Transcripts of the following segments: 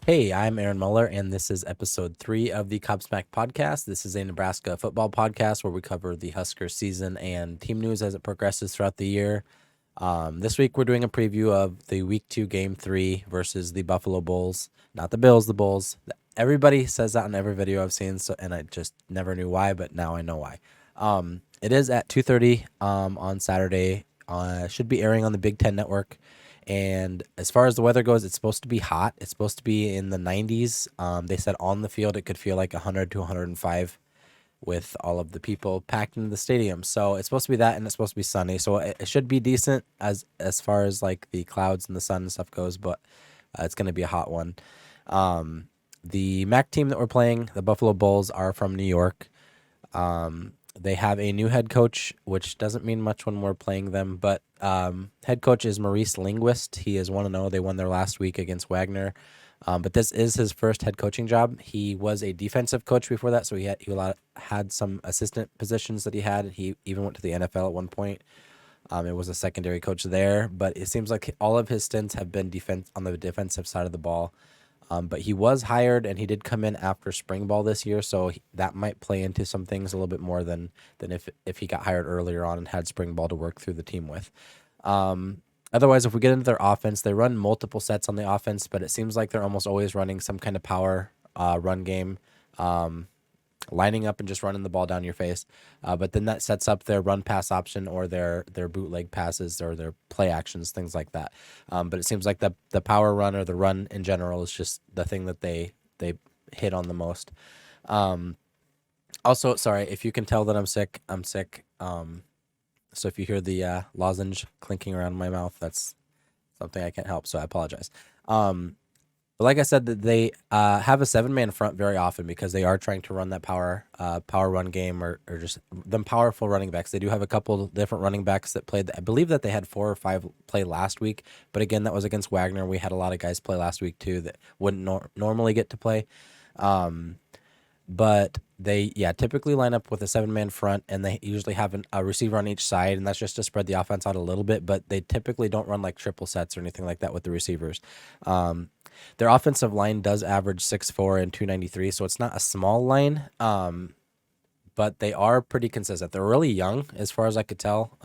Hey, I'm Aaron Muller, and this is episode 3 of the Cobsmacked Podcast. This is a Nebraska football podcast where we cover the Husker season and team news as it progresses throughout the year. This week, we're doing a preview of the Week 2 Game 3 versus the Buffalo Bulls. Not the Bills, the Bulls. Everybody says that in every video I've seen, and I just never knew why, but now I know why. It is at 2:30 on Saturday. Should be airing on the Big Ten Network. And as far as the weather goes, it's supposed to be hot. It's supposed to be in the 90s. They said on the field it could feel like 100 to 105 with all of the people packed into the stadium. So it's supposed to be that, and it's supposed to be sunny. So it should be decent as far as like the clouds and the sun and stuff goes, but it's going to be a hot one. The MAC team that we're playing, the Buffalo Bulls, are from New York. They have a new head coach, which doesn't mean much when we're playing them, but head coach is Maurice Linguist. He is 1-0. They won their last week against Wagner, but this is his first head coaching job. He was a defensive coach before that, so he had some assistant positions that he had. He even went to the NFL at one point. It was a secondary coach there, but it seems like all of his stints have been on the defensive side of the ball. But he was hired, and he did come in after spring ball this year, so that might play into some things a little bit more than if he got hired earlier on and had spring ball to work through the team with. Otherwise, if we get into their offense, they run multiple sets on the offense, but it seems like they're almost always running some kind of power run game, lining up and just running the ball down your face. But then that sets up their run-pass option or their bootleg passes or their play actions, things like that. But it seems like the power run or the run in general is just the thing that they hit on the most. Also, sorry, if you can tell that I'm sick, I'm sick. So if you hear the lozenge clinking around my mouth, that's something I can't help, so I apologize. But like I said, they have a 7-man front very often because they are trying to run that power run game or just them powerful running backs. They do have a couple different running backs that played. I believe that they had 4 or 5 play last week, but again, that was against Wagner. We had a lot of guys play last week too that wouldn't normally get to play. But they, typically line up with a 7-man front, and they usually have a receiver on each side, and that's just to spread the offense out a little bit, but they typically don't run like triple sets or anything like that with the receivers. Their offensive line does average 6'4" and 293, so it's not a small line, but they are pretty consistent. They're really young, as far as I could tell.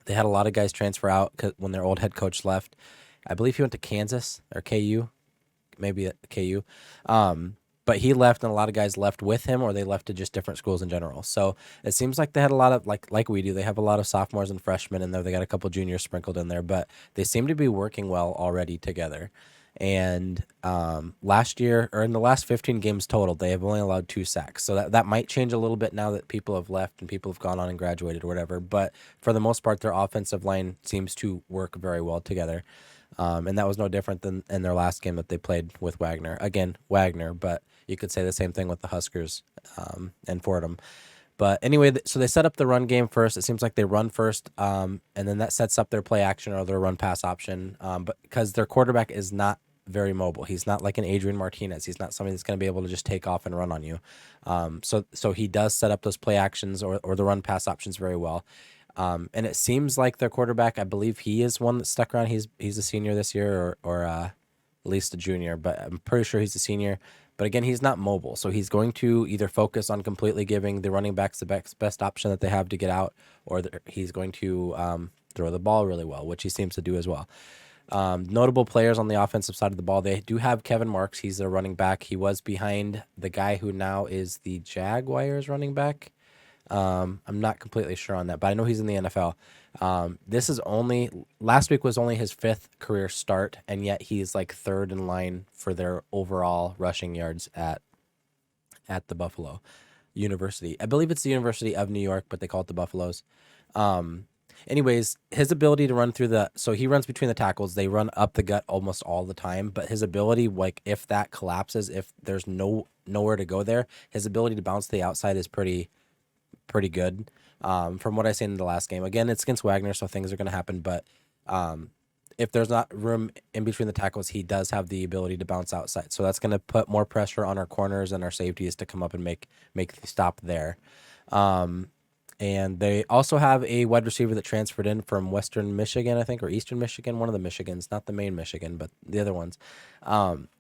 They had a lot of guys transfer out when their old head coach left. I believe he went to Kansas or KU, maybe at KU. But he left, and a lot of guys left with him, or they left to just different schools in general. So it seems like they had a lot of, like we do, they have a lot of sophomores and freshmen in there. They got a couple juniors sprinkled in there, but they seem to be working well already together. And last year, or in the last 15 games total, they have only allowed 2 sacks. So that might change a little bit now that people have left and people have gone on and graduated or whatever. But for the most part, their offensive line seems to work very well together. And that was no different than in their last game that they played with Wagner. Again, Wagner, but you could say the same thing with the Huskers and Fordham. But anyway, so they set up the run game first. It seems like they run first, and then that sets up their play action or their run pass option. But because their quarterback is not very mobile, he's not like an Adrian Martinez. He's not somebody that's going to be able to just take off and run on you. So he does set up those play actions or the run pass options very well. And it seems like their quarterback, I believe he is one that stuck around. He's a senior this year or at least a junior, but I'm pretty sure he's a senior. But again, he's not mobile, so he's going to either focus on completely giving the running backs the best option that they have to get out, or he's going to throw the ball really well, which he seems to do as well. Notable players on the offensive side of the ball, they do have Kevin Marks. He's a running back. He was behind the guy who now is the Jaguars running back. I'm not completely sure on that, but I know he's in the NFL. Last week was only his 5th career start, and yet he's like 3rd in line for their overall rushing yards at the Buffalo University. I believe it's the University of New York, but they call it the Buffaloes. Anyways, his ability to run so he runs between the tackles. They run up the gut almost all the time, but his ability, like if that collapses, if there's nowhere to go there, his ability to bounce to the outside is pretty good. From what I seen in the last game. Again, it's against Wagner, so things are going to happen, but if there's not room in between the tackles, he does have the ability to bounce outside. So that's going to put more pressure on our corners and our safeties to come up and make the stop there. And they also have a wide receiver that transferred in from Western Michigan, I think, or Eastern Michigan, one of the Michigans, not the main Michigan, but the other ones.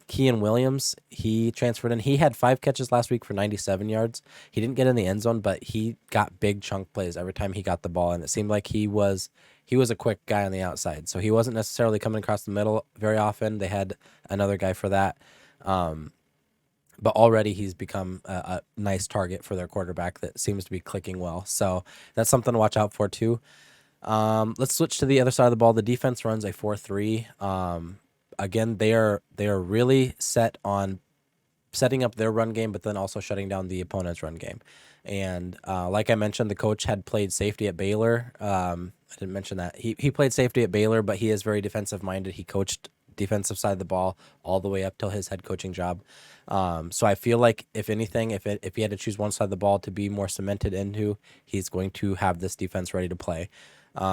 Kean Williams, he transferred in. He had 5 catches last week for 97 yards. He didn't get in the end zone, but he got big chunk plays every time he got the ball, and it seemed like he was a quick guy on the outside. So he wasn't necessarily coming across the middle very often. They had another guy for that. But already he's become a nice target for their quarterback that seems to be clicking well. So that's something to watch out for too. Let's switch to the other side of the ball. The defense runs a 4-3. Again, they are really set on setting up their run game, but then also shutting down the opponent's run game. And like I mentioned, the coach had played safety at Baylor. I didn't mention that. He played safety at Baylor, but he is very defensive minded. He coached defensive side of the ball all the way up till his head coaching job. So I feel like if anything, if he had to choose one side of the ball to be more cemented into, he's going to have this defense ready to play.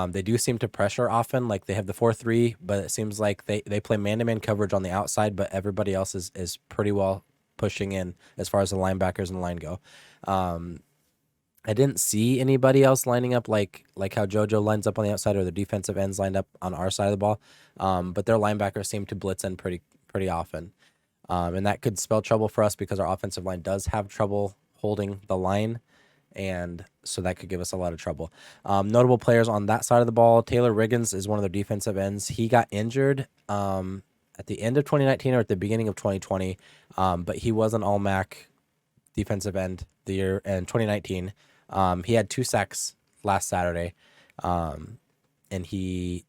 They do seem to pressure often, like they have the 4-3, but it seems like they play man-to-man coverage on the outside, but everybody else is pretty well pushing in as far as the linebackers and the line go. I didn't see anybody else lining up like how JoJo lines up on the outside or the defensive ends lined up on our side of the ball. But their linebackers seem to blitz in pretty often. And that could spell trouble for us because our offensive line does have trouble holding the line. And so that could give us a lot of trouble. Notable players on that side of the ball, Taylor Riggins is one of their defensive ends. He got injured at the end of 2019 or at the beginning of 2020, but he was an All-MAC defensive end the year in 2019. He had 2 sacks last Saturday, and he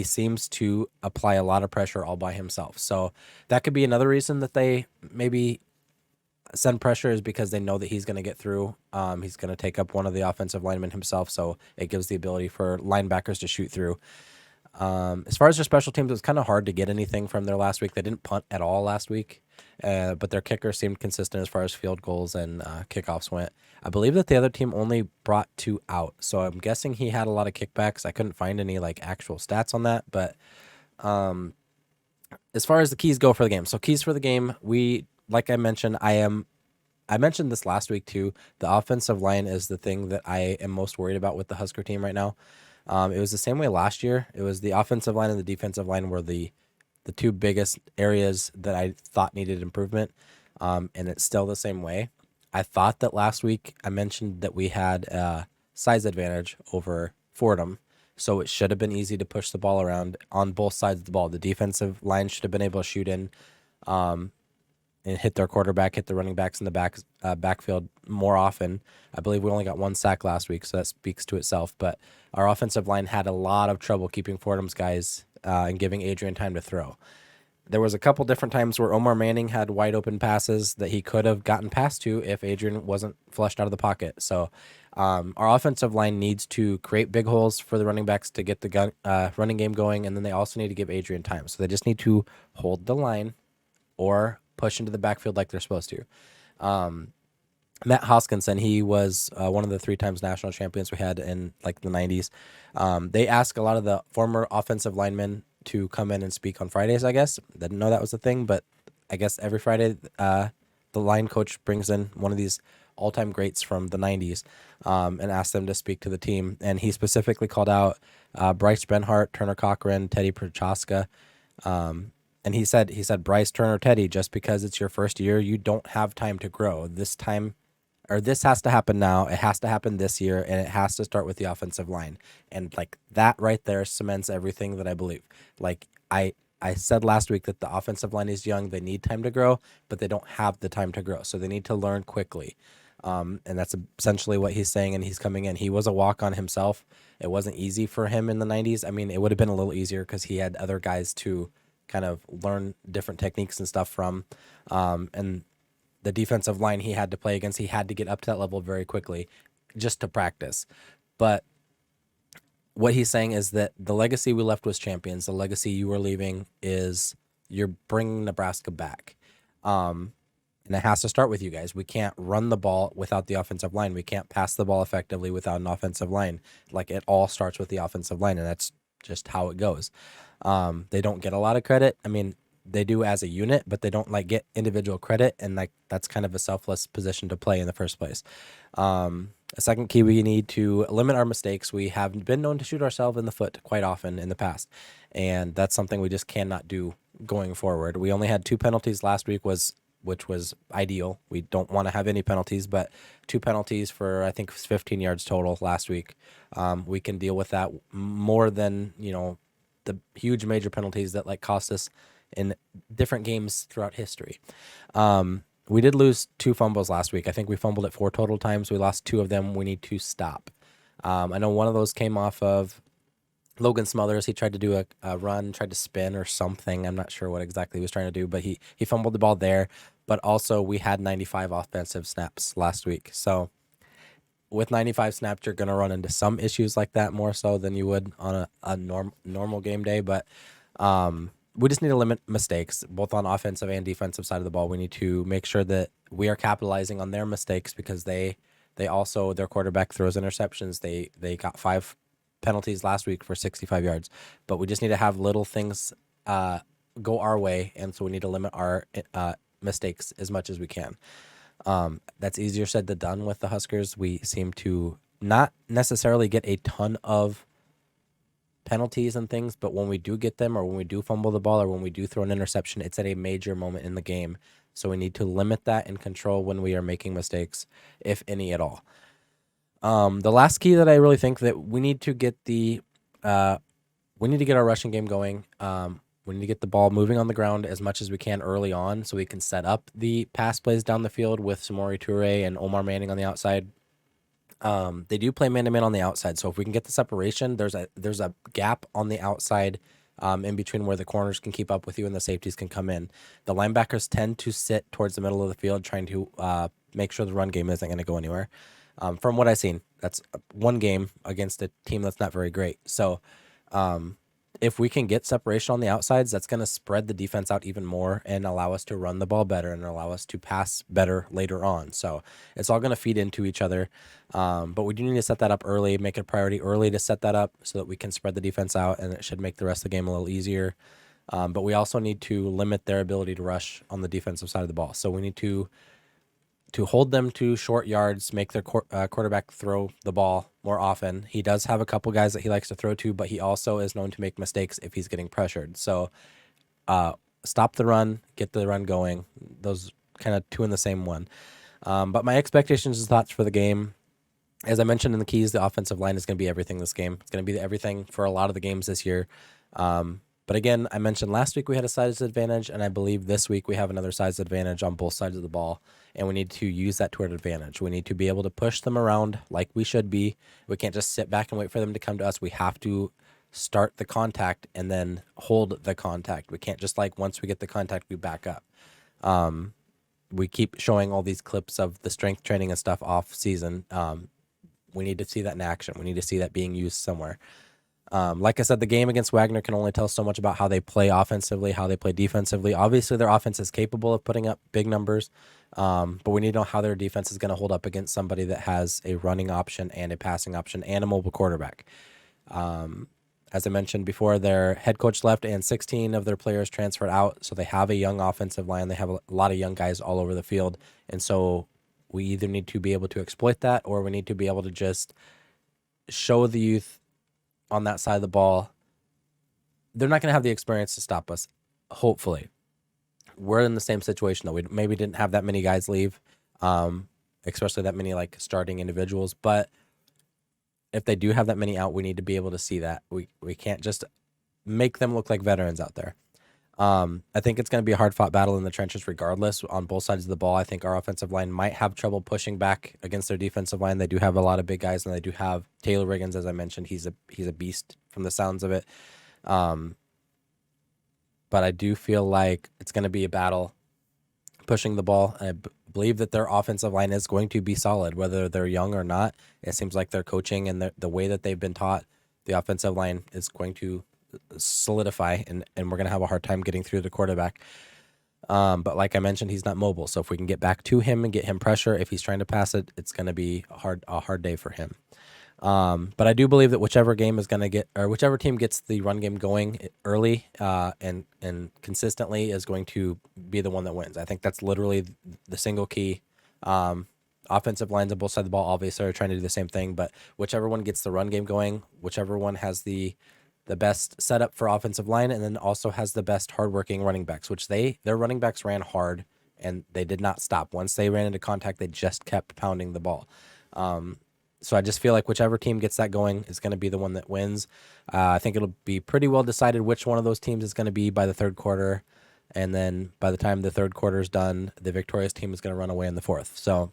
seems to apply a lot of pressure all by himself. So that could be another reason that they maybe send pressure, is because they know that he's going to get through. He's going to take up one of the offensive linemen himself, so it gives the ability for linebackers to shoot through. As far as their special teams, it was kind of hard to get anything from their last week. They didn't punt at all last week, but their kicker seemed consistent as far as field goals and kickoffs went. I believe that the other team only brought 2 out, so I'm guessing he had a lot of kickbacks. I couldn't find any like actual stats on that, but as far as the keys go for the game, so keys for the game, like I mentioned, I mentioned this last week too. The offensive line is the thing that I am most worried about with the Husker team right now. It was the same way last year. It was the offensive line and the defensive line were the 2 biggest areas that I thought needed improvement, and it's still the same way. I thought that last week I mentioned that we had a size advantage over Fordham, so it should have been easy to push the ball around on both sides of the ball. The defensive line should have been able to shoot in and hit their quarterback, hit the running backs in the backfield more often. I believe we only got 1 sack last week, so that speaks to itself. But our offensive line had a lot of trouble keeping Fordham's guys and giving Adrian time to throw. There was a couple different times where Omar Manning had wide open passes that he could have gotten past to if Adrian wasn't flushed out of the pocket. So our offensive line needs to create big holes for the running backs to get the running game going, and then they also need to give Adrian time. So they just need to hold the line or push into the backfield like they're supposed to. Matt Hoskinson, he was one of the 3 times national champions we had in like the 90s. They ask a lot of the former offensive linemen to come in and speak on Fridays, I guess. Didn't know that was a thing, but I guess every Friday the line coach brings in one of these all-time greats from the 90s and asks them to speak to the team. And he specifically called out Bryce Benhart, Turner Cochran, Teddy Prochaska. And he said, Bryce, Turner, Teddy, just because it's your first year, you don't have time to grow. This has to happen now. It has to happen this year, and it has to start with the offensive line. And like that right there cements everything that I believe. Like I said last week that the offensive line is young. They need time to grow, but they don't have the time to grow. So they need to learn quickly. And that's essentially what he's saying, and he's coming in. He was a walk-on himself. It wasn't easy for him in the 90s. I mean, it would have been a little easier because he had other guys to kind of learn different techniques and stuff from. And the defensive line he had to play against, he had to get up to that level very quickly just to practice. But what he's saying is that the legacy we left was champions. The legacy you were leaving is you're bringing Nebraska back. And it has to start with you guys. We can't run the ball without the offensive line. We can't pass the ball effectively without an offensive line. Like, it all starts with the offensive line, and that's just how it goes. They don't get a lot of credit. I mean, they do as a unit, but they don't like get individual credit, and like that's kind of a selfless position to play in the first place. A second key, we need to limit our mistakes. We have been known to shoot ourselves in the foot quite often in the past, and that's something we just cannot do going forward. We only had 2 penalties last week, which was ideal. We don't want to have any penalties, but 2 penalties for I think 15 yards total last week. We can deal with that more than the huge major penalties that like cost us in different games throughout history. We did lose 2 fumbles last week. I think we fumbled it 4 total times. We lost 2 of them. We need to stop. I know one of those came off of Logan Smothers. He tried to do a run, tried to spin or something. I'm not sure what exactly he was trying to do, but he fumbled the ball there. But also we had 95 offensive snaps last week. So with 95 snaps, you're going to run into some issues like that more so than you would on a normal game day. But we just need to limit mistakes, both on offensive and defensive side of the ball. We need to make sure that we are capitalizing on their mistakes because they also, their quarterback throws interceptions. They got 5 penalties last week for 65 yards. But we just need to have little things go our way, and so we need to limit our mistakes as much as we can. That's easier said than done with the Huskers. We seem to not necessarily get a ton of penalties and things, but when we do get them, or when we do fumble the ball, or when we do throw an interception, it's at a major moment in the game. So we need to limit that and control when we are making mistakes, if any at all. The last key that I really think that we need to get our rushing game going. We need to get the ball moving on the ground as much as we can early on so we can set up the pass plays down the field with Samori Toure and Omar Manning on the outside. They do play man-to-man on the outside, so if we can get the separation, there's a gap on the outside in between where the corners can keep up with you and the safeties can come in. The linebackers tend to sit towards the middle of the field trying to make sure the run game isn't going to go anywhere. From what I've seen, that's one game against a team that's not very great. So if we can get separation on the outsides, that's going to spread the defense out even more and allow us to run the ball better and allow us to pass better later on. So it's all going to feed into each other. But we do need to set that up early, make it a priority early to set that up so that we can spread the defense out, and it should make the rest of the game a little easier. But we also need to limit their ability to rush on the defensive side of the ball. So we need to hold them to short yards, make their quarterback throw the ball more often. He does have a couple guys that he likes to throw to, but he also is known to make mistakes if he's getting pressured. So stop the run, get the run going. Those kind of 2 in the same one. But my expectations and thoughts for the game, as I mentioned in the keys, the offensive line is going to be everything this game. It's going to be everything for a lot of the games this year. But again, I mentioned last week we had a size advantage, and I believe this week we have another size advantage on both sides of the ball, and we need to use that to our advantage. We need to be able to push them around like we should be. We can't just sit back and wait for them to come to us. We have to start the contact and then hold the contact. We can't just once we get the contact, we back up. We keep showing all these clips of the strength training and stuff off season. We need to see that in action. We need to see that being used somewhere. Like I said, the game against Wagner can only tell so much about how they play offensively, how they play defensively. Obviously, their offense is capable of putting up big numbers, but we need to know how their defense is going to hold up against somebody that has a running option and a passing option and a mobile quarterback. As I mentioned before, their head coach left and 16 of their players transferred out, so they have a young offensive line. They have a lot of young guys all over the field, and so we either need to be able to exploit that or we need to be able to just show the youth on that side of the ball. They're not going to have the experience to stop us, hopefully. We're in the same situation, though. We maybe didn't have that many guys leave, especially that many starting individuals. But if they do have that many out, we need to be able to see that. We can't just make them look like veterans out there. I think it's going to be a hard-fought battle in the trenches regardless on both sides of the ball. I think our offensive line might have trouble pushing back against their defensive line. They do have a lot of big guys, and they do have Taylor Riggins, as I mentioned. He's a beast from the sounds of it. But I do feel like it's going to be a battle pushing the ball. I believe that their offensive line is going to be solid, whether they're young or not. It seems like their coaching and the way that they've been taught, the offensive line is going to solidify, and we're going to have a hard time getting through the quarterback. But like I mentioned, he's not mobile. So if we can get back to him and get him pressure, if he's trying to pass it, it's going to be a hard day for him. But I do believe that whichever team gets the run game going early and consistently is going to be the one that wins. I think that's literally the single key. Offensive lines on both sides of the ball obviously are trying to do the same thing, but whichever one gets the run game going, whichever one has the best setup for offensive line, and then also has the best hardworking running backs, which their running backs ran hard and they did not stop. Once they ran into contact, they just kept pounding the ball. So I just feel like whichever team gets that going is going to be the one that wins. I think it'll be pretty well decided which one of those teams is going to be by the third quarter. And then by the time the third quarter is done, the victorious team is going to run away in the fourth. So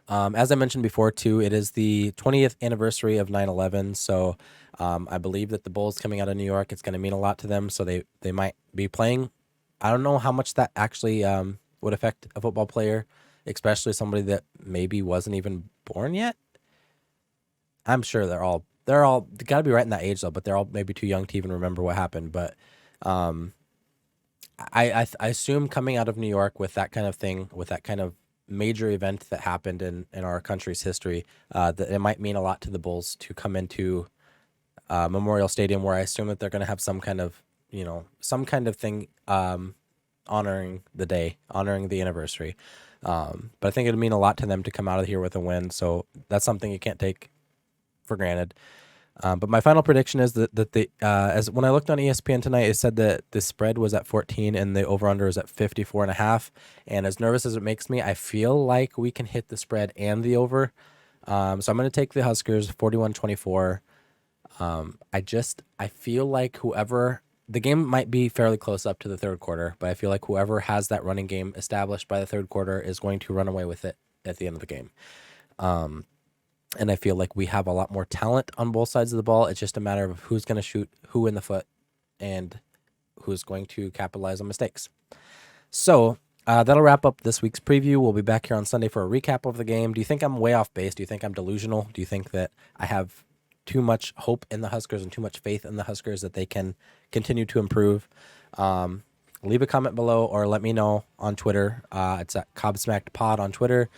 as I mentioned before, too, it is the 20th anniversary of 9/11. So I believe that the Bulls coming out of New York, it's going to mean a lot to them. So they might be playing. I don't know how much that actually would affect a football player, especially somebody that maybe wasn't even born yet. I'm sure they're all got to be right in that age though, but they're all maybe too young to even remember what happened. But I assume coming out of New York with that kind of thing, with that kind of major event that happened in our country's history, that it might mean a lot to the Bulls to come into Memorial Stadium, where I assume that they're going to have some kind of thing honoring the day, honoring the anniversary. But I think it'd mean a lot to them to come out of here with a win. So that's something you can't take for granted. But my final prediction is that as when I looked on ESPN tonight, it said that the spread was at 14 and the over-under is at 54.5. And as nervous as it makes me, I feel like we can hit the spread and the over. So I'm going to take the Huskers 41-24. I feel like the game might be fairly close up to the third quarter, but I feel like whoever has that running game established by the third quarter is going to run away with it at the end of the game. And I feel like we have a lot more talent on both sides of the ball. It's just a matter of who's going to shoot who in the foot and who's going to capitalize on mistakes. So that'll wrap up this week's preview. We'll be back here on Sunday for a recap of the game. Do you think I'm way off base? Do you think I'm delusional? Do you think that I have too much hope in the Huskers and too much faith in the Huskers that they can continue to improve? Leave a comment below or let me know on Twitter. It's at Cobsmacked Pod on Twitter.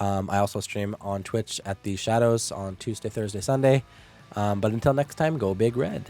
I also stream on Twitch at The Shadows on Tuesday, Thursday, Sunday. But until next time, go Big Red.